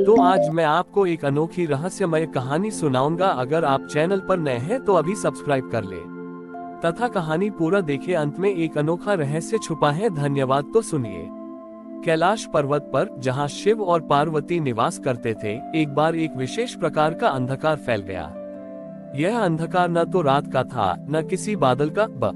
तो आज मैं आपको एक अनोखी रहस्यमय कहानी सुनाऊंगा। अगर आप चैनल पर नए हैं तो अभी सब्सक्राइब कर ले तथा कहानी पूरा देखें। अंत में एक अनोखा रहस्य छुपा है। धन्यवाद। तो सुनिए। कैलाश पर्वत पर जहां शिव और पार्वती निवास करते थे, एक बार एक विशेष प्रकार का अंधकार फैल गया। यह अंधकार न तो रात का था न किसी बादल का,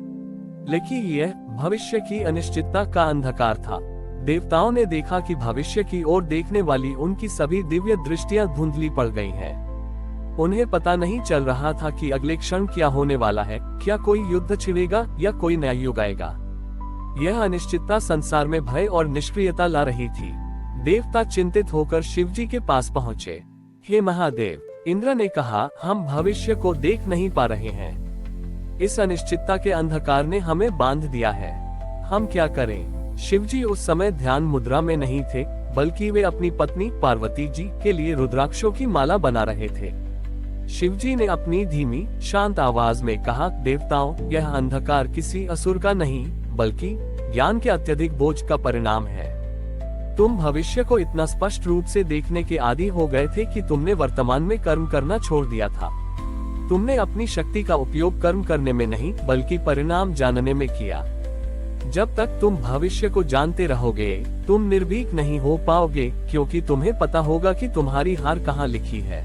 लेकिन यह भविष्य की अनिश्चितता का अंधकार था। देवताओं ने देखा कि भविष्य की ओर देखने वाली उनकी सभी दिव्य दृष्टियां धुंधली पड़ गई हैं। उन्हें पता नहीं चल रहा था कि अगले क्षण क्या होने वाला है। क्या कोई युद्ध छिड़ेगा या कोई नया युग आएगा। यह अनिश्चितता संसार में भय और निष्क्रियता ला रही थी। देवता चिंतित होकर शिवजी के पास पहुँचे। हे महादेव, इंद्र ने कहा, हम भविष्य को देख नहीं पा रहे हैं। इस अनिश्चितता के अंधकार ने हमें बांध दिया है। हम क्या करें। शिवजी उस समय ध्यान मुद्रा में नहीं थे, बल्कि वे अपनी पत्नी पार्वती जी के लिए रुद्राक्षों की माला बना रहे थे। शिवजी ने अपनी धीमी शांत आवाज में कहा, देवताओं, यह अंधकार किसी असुर का नहीं बल्कि ज्ञान के अत्यधिक बोझ का परिणाम है। तुम भविष्य को इतना स्पष्ट रूप से देखने के आदी हो गए थे कि तुमने वर्तमान में कर्म करना छोड़ दिया था। तुमने अपनी शक्ति का उपयोग कर्म करने में नहीं बल्कि परिणाम जानने में किया। जब तक तुम भविष्य को जानते रहोगे, तुम निर्भीक नहीं हो पाओगे, क्योंकि तुम्हें पता होगा कि तुम्हारी हार कहाँ लिखी है।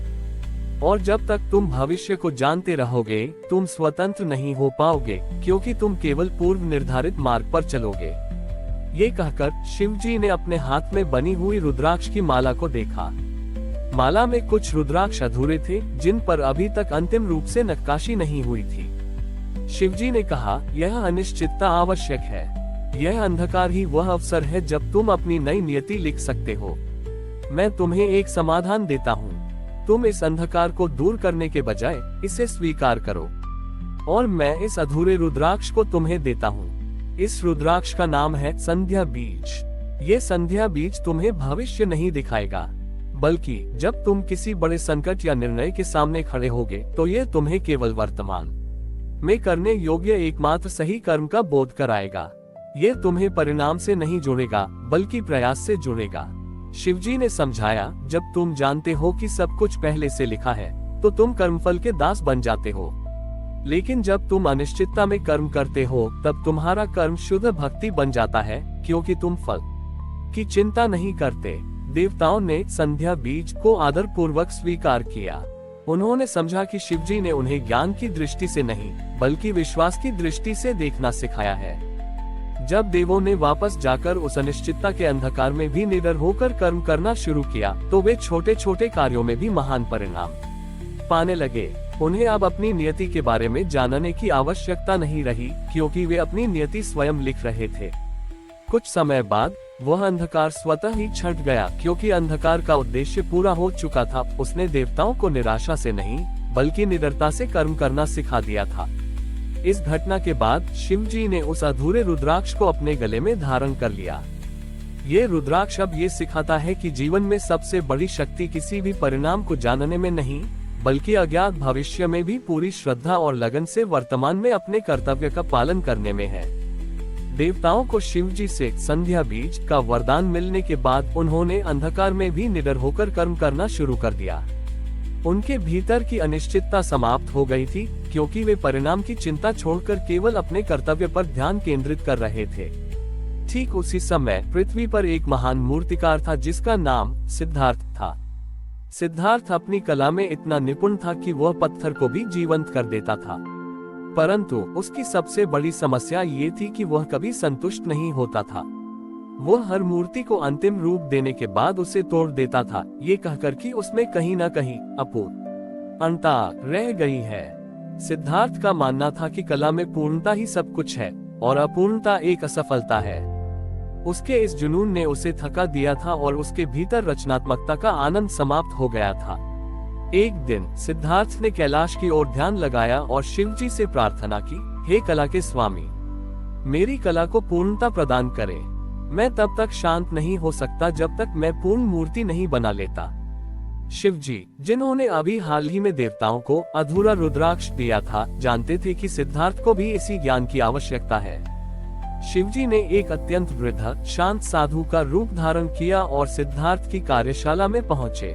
और जब तक तुम भविष्य को जानते रहोगे, तुम स्वतंत्र नहीं हो पाओगे, क्योंकि तुम केवल पूर्व निर्धारित मार्ग पर चलोगे। ये कहकर शिवजी ने अपने हाथ में बनी हुई रुद्राक्ष की माला को देखा। माला में कुछ रुद्राक्ष अधूरे थे, जिन पर अभी तक अंतिम रूप से नक्काशी नहीं हुई थी। शिवजी ने कहा, यह अनिश्चितता आवश्यक है। यह अंधकार ही वह अवसर है जब तुम अपनी नई नियति लिख सकते हो। मैं तुम्हें एक समाधान देता हूँ। तुम इस अंधकार को दूर करने के बजाय इसे स्वीकार करो, और मैं इस अधूरे रुद्राक्ष को तुम्हें देता हूँ। इस रुद्राक्ष का नाम है संध्या बीज। ये संध्या बीज तुम्हें भविष्य नहीं दिखाएगा, बल्कि जब तुम किसी बड़े संकट या निर्णय के सामने खड़े होगे, तो ये तुम्हें केवल वर्तमान में करने योग्य एकमात्र सही कर्म का बोध कराएगा। ये तुम्हें परिणाम से नहीं जोड़ेगा बल्कि प्रयास से जोड़ेगा। शिवजी ने समझाया, जब तुम जानते हो कि सब कुछ पहले से लिखा है, तो तुम कर्मफल के दास बन जाते हो। लेकिन जब तुम अनिश्चितता में कर्म करते हो, तब तुम्हारा कर्म शुद्ध भक्ति बन जाता है, क्योंकि तुम फल की चिंता नहीं करते। देवताओं ने संध्या बीज को आदर पूर्वक स्वीकार किया। उन्होंने समझा कि शिवजी ने उन्हें ज्ञान की दृष्टि से नहीं बल्कि विश्वास की दृष्टि से देखना सिखाया है। जब देवों ने वापस जाकर उस अनिश्चितता के अंधकार में भी निडर होकर कर्म करना शुरू किया, तो वे छोटे छोटे कार्यों में भी महान परिणाम पाने लगे। उन्हें अब अपनी नियति के बारे में जानने की आवश्यकता नहीं रही, क्योंकि वे अपनी नियति स्वयं लिख रहे थे। कुछ समय बाद वह अंधकार स्वतः ही छट गया, क्योंकि अंधकार का उद्देश्य पूरा हो चुका था। उसने देवताओं को निराशा से नहीं बल्कि निडरता से कर्म करना सिखा दिया था। इस घटना के बाद शिवजी ने उस अधूरे रुद्राक्ष को अपने गले में धारण कर लिया। ये रुद्राक्ष अब ये सिखाता है कि जीवन में सबसे बड़ी शक्ति किसी भी परिणाम को जानने में नहीं बल्कि अज्ञात भविष्य में भी पूरी श्रद्धा और लगन से वर्तमान में अपने कर्तव्य का पालन करने में है। देवताओं को शिवजी से संध्या बीज का वरदान मिलने के बाद उन्होंने अंधकार में भी निडर होकर कर्म करना शुरू कर दिया। उनके भीतर की अनिश्चितता समाप्त हो गई थी, क्योंकि वे परिणाम की चिंता छोड़कर केवल अपने कर्तव्य पर ध्यान केंद्रित कर रहे थे। ठीक उसी समय पृथ्वी पर एक महान मूर्तिकार था, जिसका नाम सिद्धार्थ था। सिद्धार्थ अपनी कला में इतना निपुण था कि वह पत्थर को भी जीवंत कर देता था, परंतु उसकी सबसे बड़ी समस्या ये थी कि वह कभी संतुष्ट नहीं होता था। वह हर मूर्ति को अंतिम रूप देने के बाद उसे तोड़ देता था, ये कहकर कि उसमें कहीं न कहीं अपूर्णता रह गई है। सिद्धार्थ का मानना था कि कला में पूर्णता ही सब कुछ है और अपूर्णता एक असफलता है। उसके इस जुनून ने उसे थका दिया था और उसके भीतर रचनात्मकता का आनंद समाप्त हो गया था। एक दिन सिद्धार्थ ने कैलाश की ओर ध्यान लगाया और शिवजी से प्रार्थना की, हे कला के स्वामी, मेरी कला को पूर्णता प्रदान करें। मैं तब तक शांत नहीं हो सकता जब तक मैं पूर्ण मूर्ति नहीं बना लेता। शिवजी, जिन्होंने अभी हाल ही में देवताओं को अधूरा रुद्राक्ष दिया था, जानते थे कि सिद्धार्थ को भी इसी ज्ञान की आवश्यकता है। शिवजी ने एक अत्यंत वृद्ध शांत साधु का रूप धारण किया और सिद्धार्थ की कार्यशाला में पहुंचे।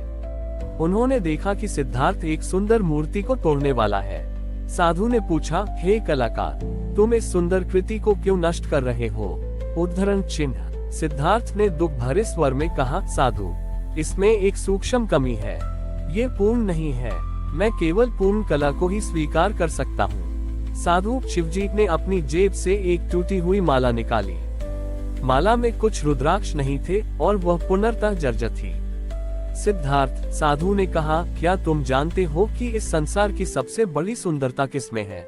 उन्होंने देखा कि सिद्धार्थ एक सुंदर मूर्ति को तोड़ने वाला है। साधु ने पूछा, हे कलाकार, तुम इस सुंदर कृति को क्यों नष्ट कर रहे हो? उद्धरण चिन्ह। सिद्धार्थ ने दुख भरे स्वर में कहा, साधु, इसमें एक सूक्ष्म कमी है। ये पूर्ण नहीं है। मैं केवल पूर्ण कला को ही स्वीकार कर सकता हूँ। साधु शिवजी ने अपनी जेब से एक टूटी हुई माला निकाली। माला में कुछ रुद्राक्ष नहीं थे और वह पूर्णतः जर्जर थी। सिद्धार्थ, साधु ने कहा, क्या तुम जानते हो कि इस संसार की सबसे बड़ी सुंदरता किसमें है?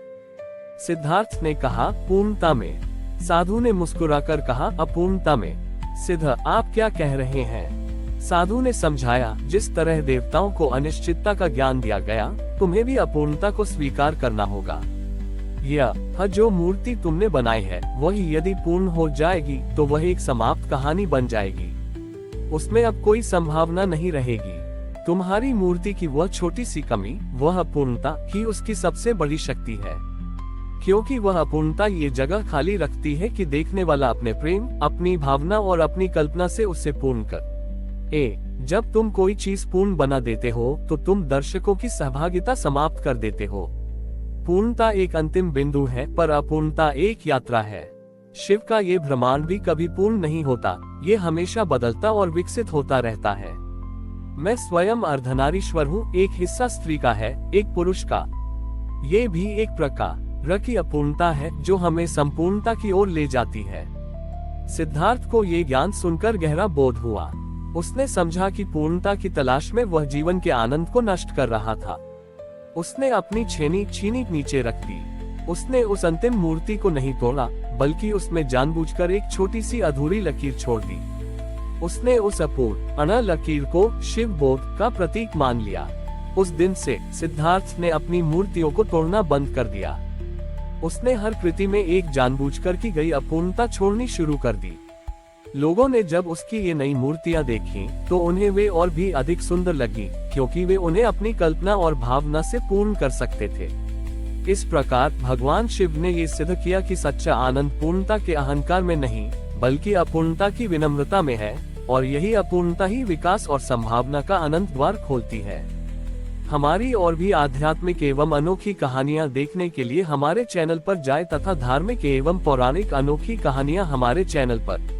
सिद्धार्थ ने कहा, पूर्णता में। साधु ने मुस्कुराकर कहा, अपूर्णता में। सिद्ध, आप क्या कह रहे हैं? साधु ने समझाया, जिस तरह देवताओं को अनिश्चितता का ज्ञान दिया गया, तुम्हें भी अपूर्णता को स्वीकार करना होगा। यह जो मूर्ति तुमने बनाई है, वही यदि पूर्ण हो जाएगी तो वह एक समाप्त कहानी बन जाएगी। उसमें अब कोई संभावना नहीं रहेगी। तुम्हारी मूर्ति की वह छोटी सी कमी, वह अपूर्णता ही उसकी सबसे बड़ी शक्ति है, क्योंकि वह अपूर्णता ये जगह खाली रखती है कि देखने वाला अपने प्रेम, अपनी भावना और अपनी कल्पना से उसे पूर्ण कर। जब तुम कोई चीज पूर्ण बना देते हो तो तुम दर्शकों की सहभागिता समाप्त कर देते हो। पूर्णता एक अंतिम बिंदु है, पर अपूर्णता एक यात्रा है। शिव का ये ब्रह्मांड भी कभी पूर्ण नहीं होता, ये हमेशा बदलता और विकसित होता रहता है। मैं स्वयं अर्धनारीश्वर हूँ, एक हिस्सा स्त्री का है, एक पुरुष का। ये भी एक प्रकार की अपूर्णता है जो हमें संपूर्णता की ओर ले जाती है। सिद्धार्थ को ये ज्ञान सुनकर गहरा बोध हुआ। उसने समझा कि पूर्णता की तलाश में वह जीवन के आनंद को नष्ट कर रहा था। उसने अपनी छीनी नीचे रख दी। उसने उस अंतिम मूर्ति को नहीं तोड़ा, बल्कि उसमें जानबूझकर एक छोटी सी अधूरी लकीर छोड़ दी। उसने उस अपूर्ण लकीर को शिव बोध का प्रतीक मान लिया। उस दिन से सिद्धार्थ ने अपनी मूर्तियों को तोड़ना बंद कर दिया। उसने हर कृति में एक जानबूझकर की गई अपूर्णता छोड़नी शुरू कर दी। लोगों ने जब उसकी ये नई मूर्तियां देखी तो उन्हें वे और भी अधिक सुंदर लगी, क्योंकि वे उन्हें अपनी कल्पना और भावना से पूर्ण कर सकते थे। इस प्रकार भगवान शिव ने ये सिद्ध किया कि सच्चा आनंद पूर्णता के अहंकार में नहीं, बल्कि अपूर्णता की विनम्रता में है, और यही अपूर्णता ही विकास और संभावना का अनंत द्वार खोलती है। हमारी और भी आध्यात्मिक एवं अनोखी कहानियाँ देखने के लिए हमारे चैनल पर जाएं तथा धार्मिक एवं पौराणिक अनोखी कहानियाँ हमारे चैनल पर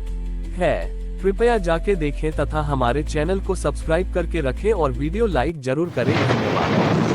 है। कृपया जाके देखें तथा हमारे चैनल को सब्सक्राइब करके रखें और वीडियो लाइक जरूर करें। धन्यवाद।